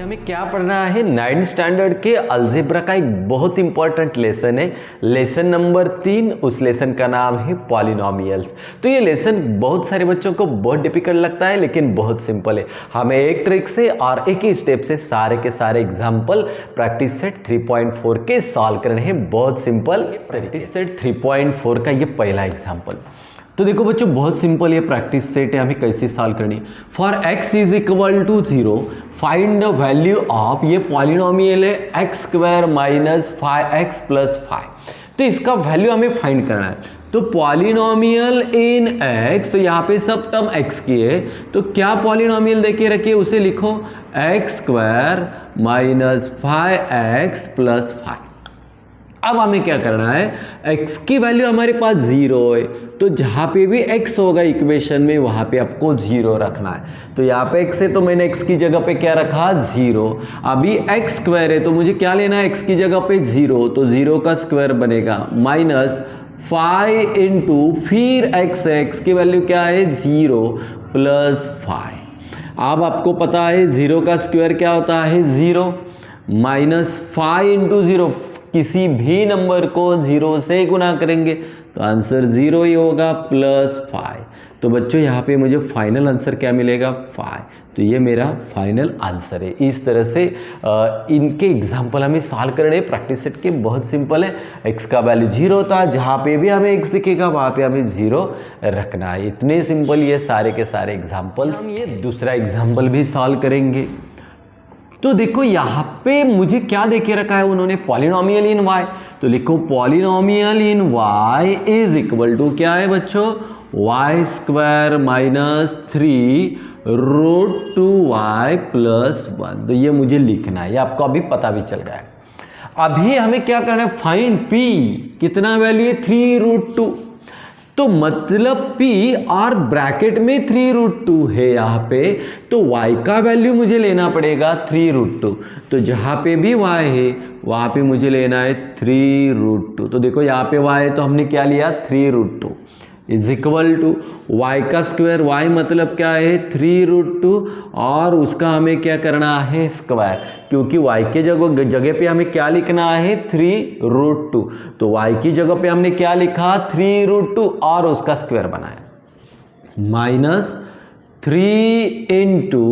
हमें क्या पढ़ना है, 9th स्टैंडर्ड के अलजेब्रा का एक बहुत इंपॉर्टेंट लेसन है, लेसन नंबर 3। उस लेसन का नाम है पॉलिनोमियल्स। तो ये लेसन बहुत सारे बच्चों को बहुत डिफिकल्ट लगता है, लेकिन बहुत सिंपल है। हमें एक ट्रिक से और एक ही स्टेप से सारे के सारे एग्जाम्पल प्रैक्टिस सेट 3.4 के सॉल्व करने हैं। बहुत सिंपल प्रैक्टिस सेट 3.4 का ये पहला एग्जाम्पल। तो देखो बच्चों, बहुत सिंपल ये प्रैक्टिस सेट है, हमें कैसे सॉल्व करनी है। For x is equal to 0 find the value of, ये पॉलिनोमियल है x square minus 5x plus 5। तो इसका वैल्यू हमें फाइंड करना है। तो पॉलिनोमियल इन x, तो यहाँ पे सब टर्म x की है, तो क्या पॉलिनोमियल देके रखिए उसे लिखो x square minus 5x plus 5। अब हमें क्या करना है, x की वैल्यू हमारे पास 0 है, तो जहाँ पे भी x होगा इक्वेशन में वहाँ पे आपको 0 रखना है। तो यहाँ पे x है तो मैंने x की जगह पे क्या रखा, 0। अभी x स्क्वायर है तो मुझे क्या लेना है, x की जगह पे 0, तो 0 का स्क्वायर बनेगा माइनस 5 इंटू फिर x की वैल्यू क्या है 0 प्लस 5। अब आपको पता है 0 का स्क्वायर क्या होता है 0, माइनस 5 इंटू 0, किसी भी नंबर को 0 से गुना करेंगे तो आंसर 0 ही होगा, प्लस 5। तो बच्चों यहाँ पे मुझे फाइनल आंसर क्या मिलेगा, 5। तो ये मेरा फाइनल आंसर है। इस तरह से इनके एग्जाम्पल हमें सॉल्व करने हैं। प्रैक्टिस सेट के बहुत सिंपल है। x का वैल्यू 0 होता है, जहाँ पे भी हमें x दिखेगा वहाँ पे हमें 0 रखना है। इतने सिंपल ये सारे के सारे एग्जाम्पल्स। हम ये दूसरा एग्जाम्पल भी सॉल्व करेंगे। तो देखो यहाँ पे मुझे क्या देके रखा है उन्होंने, पॉलिनोमियल इन y। तो लिखो polynomial in y is equal to क्या है बच्चों, y square minus 3 root 2y plus 1। तो ये मुझे लिखना है, ये आपको अभी पता भी चल गया है। अभी हमें क्या करना है, फाइंड p, कितना वैल्यू है 3 रूट 2। तो मतलब p और ब्रैकेट में 3 रूट 2 है यहाँ पे, तो y का वैल्यू मुझे लेना पड़ेगा 3 रूट 2। तो जहाँ पे भी y है वहाँ पे मुझे लेना है 3 रूट 2। तो देखो यहाँ पे y है तो हमने क्या लिया 3 root 2 is equal to y का स्क्वायर, y मतलब क्या है 3 रूट 2, और उसका हमें क्या करना है स्क्वायर, क्योंकि y के जगह पे हमें क्या लिखना है 3 रूट 2। तो y की जगह पे हमने क्या लिखा 3 रूट 2 और उसका स्क्वायर बनाया, माइनस 3 इंटू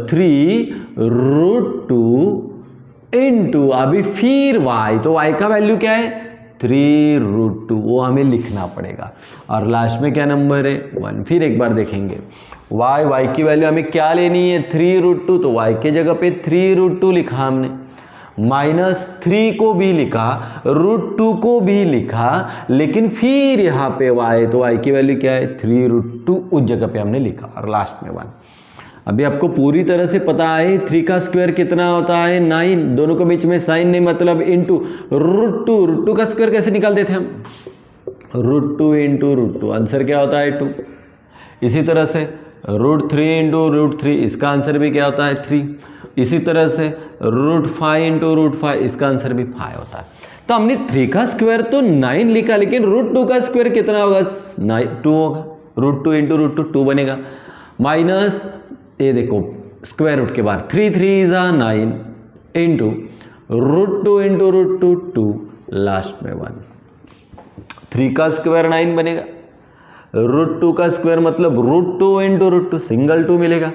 3 रूट 2 इंटू अभी फिर y, तो y का वैल्यू क्या है 3 रूट 2, वो हमें लिखना पड़ेगा। और लास्ट में क्या नंबर है 1। फिर एक बार देखेंगे y की वैल्यू हमें क्या लेनी है 3 रूट 2, तो y के जगह पे 3 रूट 2 लिखा हमने, माइनस 3 को भी लिखा, रूट 2 को भी लिखा, लेकिन फिर यहाँ पे y, तो y की वैल्यू क्या है 3 रूट 2, उस जगह पे हमने लिखा, और लास्ट में 1। अभी आपको पूरी तरह से पता है 3 का स्क्वायर कितना होता है 9, दोनों के बीच में साइन नहीं मतलब इनटू रूट 2। रूट 2 का स्क्वायर कैसे निकालते थे हम, रूट 2 इंटू रूट 2, आंसर क्या होता है 2। इसी तरह से रूट 3 इंटू रूट 3, इसका आंसर भी क्या होता है 3। इसी तरह से रूट 5 इंटू रूट 5, इसका आंसर भी 5 होता है। तो हमने 3 का स्क्वायर तो 9 लिखा, लेकिन रूट 2 का स्क्वायर कितना होगा 2 होगा, रूट 2 इंटू रूट 2 बनेगा, माइनस ये देखो स्क्वायर रूट के बाद 3 3 is 9 into root 2 into root 2 2, last में 1। 3 का स्क्वायर 9 बनेगा, रूट 2 का स्क्वायर मतलब रूट 2 इंटू रूट 2, सिंगल 2 मिलेगा,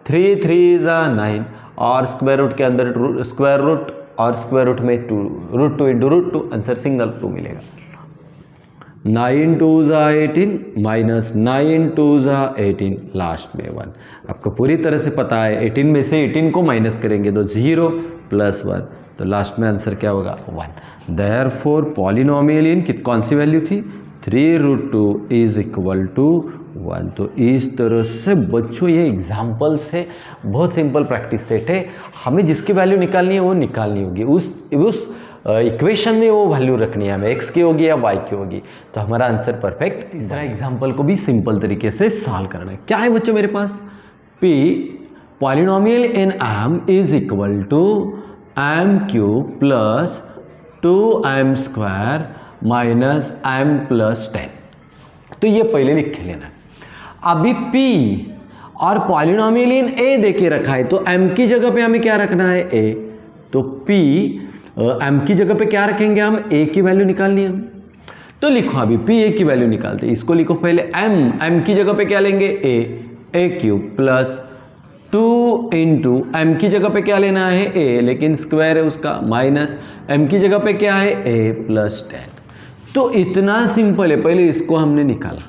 3 3 इज 9, और स्क्वायर रूट के अंदर स्क्वायर रूट और स्क्वायर रूट में 2, root 2 into root 2, answer single 2 मिलेगा। 9 2 ज़ा 18 माइनस 9 2 ज़ा 18, लास्ट में 1। आपको पूरी तरह से पता है 18 में से 18 को माइनस करेंगे तो 0 प्लस 1, तो लास्ट में आंसर क्या होगा 1। देयरफॉर पॉलिनोमियल इन कौन सी वैल्यू थी 3 रूट 2 इज इक्वल टू 1। तो इस तरह से बच्चों ये एग्जाम्पल्स है, बहुत सिंपल प्रैक्टिस सेट है। हमें जिसकी वैल्यू निकालनी है वो निकालनी होगी, उस इक्वेशन में वो वैल्यू रखनी है हमें, x की होगी या y की होगी, तो हमारा आंसर परफेक्ट। तीसरा एग्जाम्पल को भी सिंपल तरीके से सॉल्व करना है। क्या है बच्चों मेरे पास, p polynomial in m is equal to m cube plus 2m square minus m plus 10। तो ये पहले लिख के लेना है। अभी p और पॉलिनोमियल इन ए देके रखा है, तो m की जगह पे हमें क्या रखना है a, तो p m की जगह पे क्या रखेंगे हम, a की वैल्यू निकालनी है। तो लिखो अभी p a की वैल्यू निकालते हैं। इसको लिखो पहले m की जगह पे क्या लेंगे a cube plus 2 into M की जगह पे क्या लेना है a, लेकिन स्क्वायर है उसका, माइनस m की जगह पे क्या है a प्लस 10। तो इतना सिंपल है, पहले इसको हमने निकाला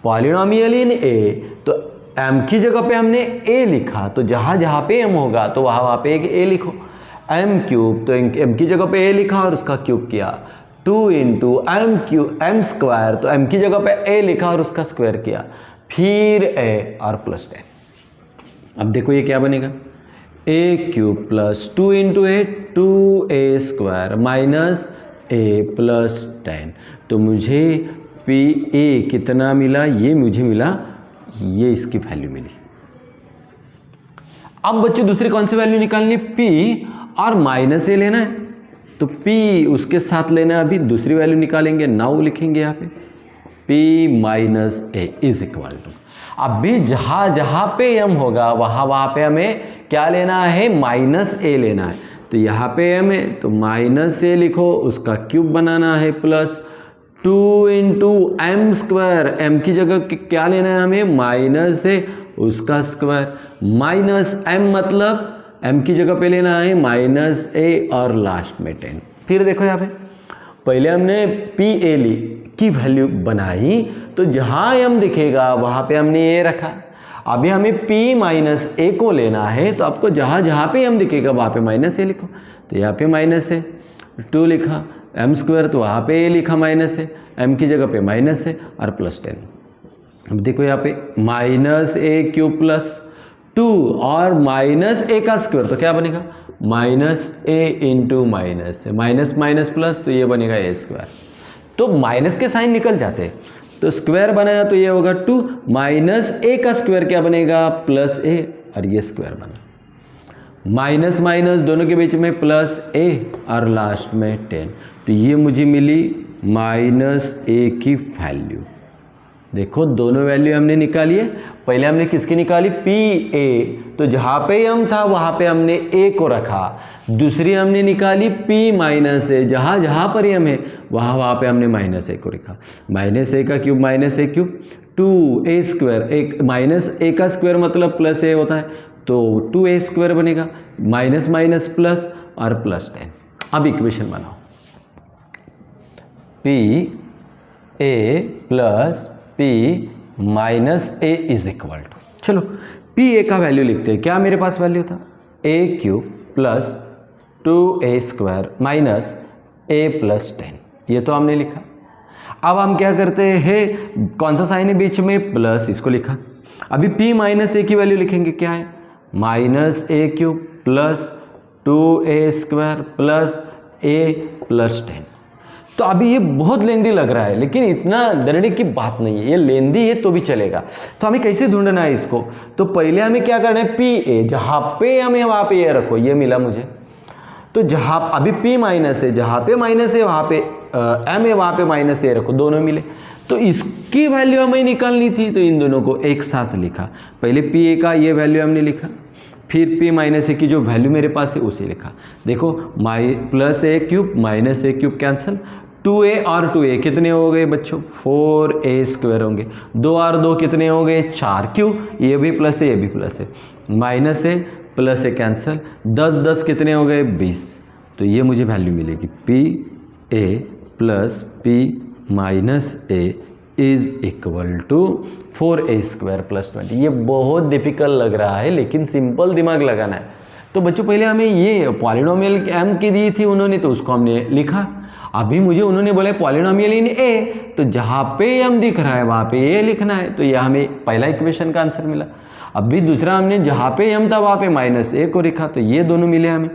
पॉलिनोमियल इन a, तो m की जगह पे हमने a लिखा, तो जहाँ जहाँ पे m होगा तो वहाँ पे एक a लिखो, m क्यूब, तो m की जगह पे a लिखा और उसका क्यूब किया, 2 इंटू m स्क्वायर, तो m की जगह पे a लिखा और उसका स्क्वायर किया, फिर a और प्लस 10। अब देखो ये क्या बनेगा, a cube plus 2 into A 2a square minus a plus 10। तो मुझे पी ए कितना मिला, ये मुझे मिला, ये इसकी वैल्यू मिली। अब बच्चों दूसरी कौन सी वैल्यू निकालनी, p और माइनस ए लेना है, तो p उसके साथ लेना है। अभी दूसरी वैल्यू निकालेंगे, नाउ लिखेंगे यहाँ पे p minus A is equal to, अभी जहाँ जहाँ पे m होगा वहाँ पे हमें क्या लेना है, माइनस ए लेना है। तो यहाँ पे m है तो माइनस ए लिखो, उसका क्यूब बनाना है, plus 2 into M square, M की जगह क्या लेना है हमें, माइनस ए उसका स्क्वायर, माइनस m मतलब m की जगह पे लेना है माइनस ए और लास्ट में 10। फिर देखो यहाँ पे पहले हमने पी ए ली की वैल्यू बनाई, तो जहाँ m दिखेगा वहाँ पे हमने ए रखा। अभी हमें p माइनस ए को लेना है, तो आपको जहाँ जहाँ पे m दिखेगा वहाँ पे माइनस ए लिखो। तो यहाँ पे माइनस ए 2 लिखा, m स्क्वायर, तो वहाँ पे a लिखा माइनस ए, m की जगह पे माइनस ए और प्लस 10। अब देखो यहाँ पे माइनस ए क्यूब प्लस 2 और माइनस ए का स्क्वायर, तो क्या बनेगा, माइनस ए इंटू माइनस ए, माइनस माइनस प्लस, तो ये बनेगा ए स्क्वायर। तो माइनस के साइन निकल जाते हैं, तो स्क्वायर बनाया तो ये होगा 2, माइनस ए का स्क्वायर क्या बनेगा, प्लस ए, और ये स्क्वायर बना, माइनस माइनस दोनों के बीच में प्लस ए और लास्ट में 10। तो ये मुझे मिली माइनस ए की वैल्यू। देखो दोनों वैल्यू हमने निकाली है। पहले हमने किसकी निकाली, पी ए, तो जहाँ पे m था वहाँ पे हमने a को रखा। दूसरी हमने निकाली p माइनस ए, जहाँ जहाँ पर m है वहाँ पे हमने माइनस ए को रखा। माइनस ए का क्यूब माइनस ए क्यूब, 2a स्क्वायर, एक माइनस ए का स्क्वायर मतलब प्लस ए होता है, तो 2a स्क्वायर बनेगा, माइनस माइनस प्लस और प्लस 10। अब इक्वेशन बनाओ, p a plus p minus A is equal to, चलो p a का वैल्यू लिखते हैं। क्या मेरे पास वैल्यू था, a cube plus 2a square minus a plus 10, ये तो हमने लिखा। अब हम क्या करते हैं, कौन सा साइन है बीच में, प्लस, इसको लिखा। अभी p माइनस ए की वैल्यू लिखेंगे, क्या है, minus A cube plus 2a square plus a plus 10। तो अभी ये बहुत लेंदी लग रहा है, लेकिन इतना डरने की बात नहीं है, ये लेंदी है तो भी चलेगा। तो हमें कैसे ढूंढना है इसको, तो पहले हमें क्या करना है, पी ए, जहाँ पे हमें वहाँ पे ये रखो, ये मिला मुझे। तो जहाँ अभी p माइनस है, जहाँ पे माइनस है वहाँ पे m है, वहाँ पे माइनस ए रखो, दोनों मिले। तो इसकी वैल्यू हमें निकालनी थी, तो इन दोनों को एक साथ लिखा। पहले पी ए का ये वैल्यू हमने लिखा, फिर p माइनस ए की जो वैल्यू मेरे पास है उसे लिखा। देखो प्लस ए क्यूब माइनस ए क्यूब कैंसिल, 2a और 2a कितने हो गए बच्चों, 4a स्क्वायर होंगे, 2 और 2 कितने हो गए, 4, क्यों, ये भी प्लस है ये भी प्लस है, माइनस ए प्लस ए कैंसिल, 10 10 कितने हो गए, 20। तो ये मुझे वैल्यू मिलेगी, p a plus p minus A is equal to 4a square plus 20। ये बहुत डिफिकल्ट लग रहा है, लेकिन सिंपल दिमाग लगाना है। तो बच्चों पहले हमें ये पॉलिनोमियल m की दी थी उन्होंने, तो उसको हमने लिखा। अभी मुझे उन्होंने बोला पॉलिनोमियल इन a, तो जहाँ पे m दिख रहा है वहाँ पे a लिखना है, तो यह हमें पहला इक्वेशन का आंसर मिला। अभी दूसरा हमने जहाँ पे m था वहाँ पे माइनस ए को लिखा, तो ये दोनों मिले हमें।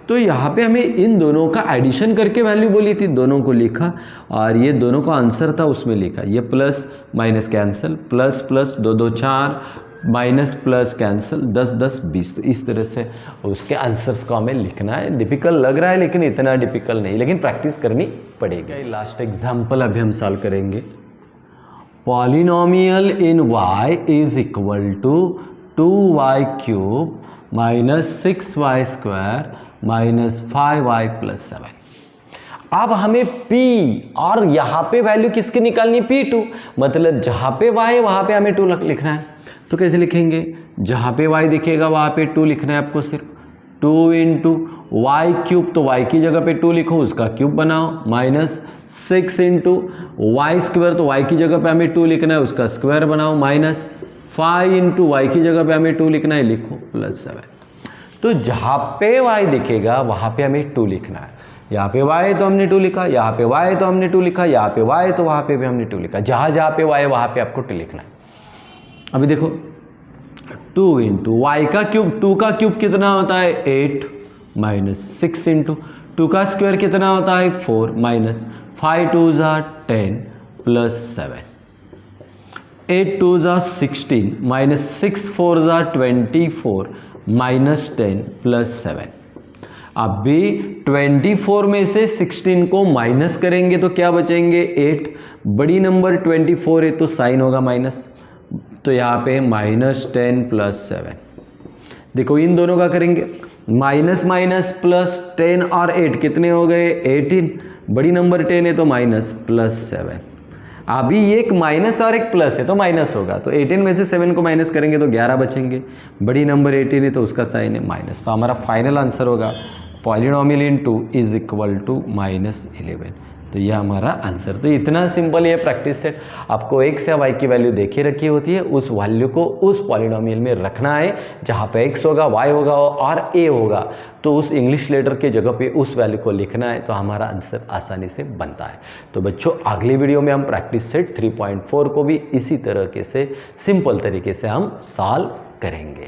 तो यहाँ पे हमें इन दोनों का एडिशन करके वैल्यू बोली थी, दोनों को लिखा और ये दोनों का आंसर था उसमें लिखा। ये plus minus cancel, plus plus 2 2 4, minus plus cancel, 10 10 20। तो इस तरह से उसके आंसर्स को हमें लिखना है। डिफिकल्ट लग रहा है लेकिन इतना डिफिकल्ट नहीं, लेकिन प्रैक्टिस करनी पड़ेगी। लास्ट एग्जाम्पल अभी हम सॉल्व करेंगे। Polynomial in y is equal to 2y cube minus 6y square minus 5y plus 7। अब हमें p और यहाँ पे वैल्यू किसकी निकालनी, P2, मतलब जहाँ पे y है वहाँ पे हमें 2 लिखना है। तो कैसे लिखेंगे, जहाँ पे y दिखेगा वहाँ पे 2 लिखना है आपको, सिर्फ 2 इंटू वाई क्यूब, तो y की जगह पे 2 लिखो, उसका क्यूब बनाओ, माइनस 6 इंटू वाई स्क्वायर, तो y की जगह पे हमें 2 लिखना है, उसका स्क्वायर बनाओ, माइनस 5 इंटू वाई की जगह पे हमें 2 लिखना है, लिखो प्लस 7। तो जहाँ पे y दिखेगा वहाँ पे हमें 2 लिखना है। यहाँ पे y है तो हमने 2 लिखा, यहाँ पे y है तो हमने 2 लिखा, यहाँ पे y है तो वहाँ पे भी हमने 2 लिखा। जहाँ जहाँ पे y है वहाँ पे आपको 2 लिखना है। अभी देखो 2 इंटू वाई का क्यूब, 2 का क्यूब कितना होता है 8, माइनस 6 इंटू 2 का स्क्वायर कितना होता है 4, माइनस 5 2 ज़ा 10 प्लस 7, 8 2 ज़ा 16, माइनस 6 4 ज़ा 24, माइनस 10 प्लस 7। अब भी 24 में से 16 को माइनस करेंगे तो क्या बचेंगे 8, बड़ी नंबर 24 है तो साइन होगा माइनस, तो यहाँ पे माइनस 10 प्लस 7। देखो इन दोनों का करेंगे, माइनस माइनस प्लस 10 और 8 कितने हो गए 18, बड़ी नंबर 10 है तो माइनस प्लस 7। अभी एक माइनस और एक प्लस है तो माइनस होगा, तो 18 में से 7 को माइनस करेंगे तो 11 बचेंगे, बड़ी नंबर 18 है तो उसका साइन है माइनस। तो हमारा फाइनल आंसर होगा polynomial in 2 is equal to minus 11। तो यह हमारा आंसर। तो इतना सिंपल ये प्रैक्टिस सेट, आपको x या y की वैल्यू देखी रखी होती है, उस वैल्यू को उस पॉलिनोमियल में रखना है जहाँ पे x होगा, y होगा और a होगा, तो उस इंग्लिश लेटर के जगह पे उस वैल्यू को लिखना है, तो हमारा आंसर आसानी से बनता है। तो बच्चों अगली वीडियो में हम प्रैक्टिस सेट 3.4 को भी इसी तरीके से सिंपल तरीके से हम सॉल्व करेंगे।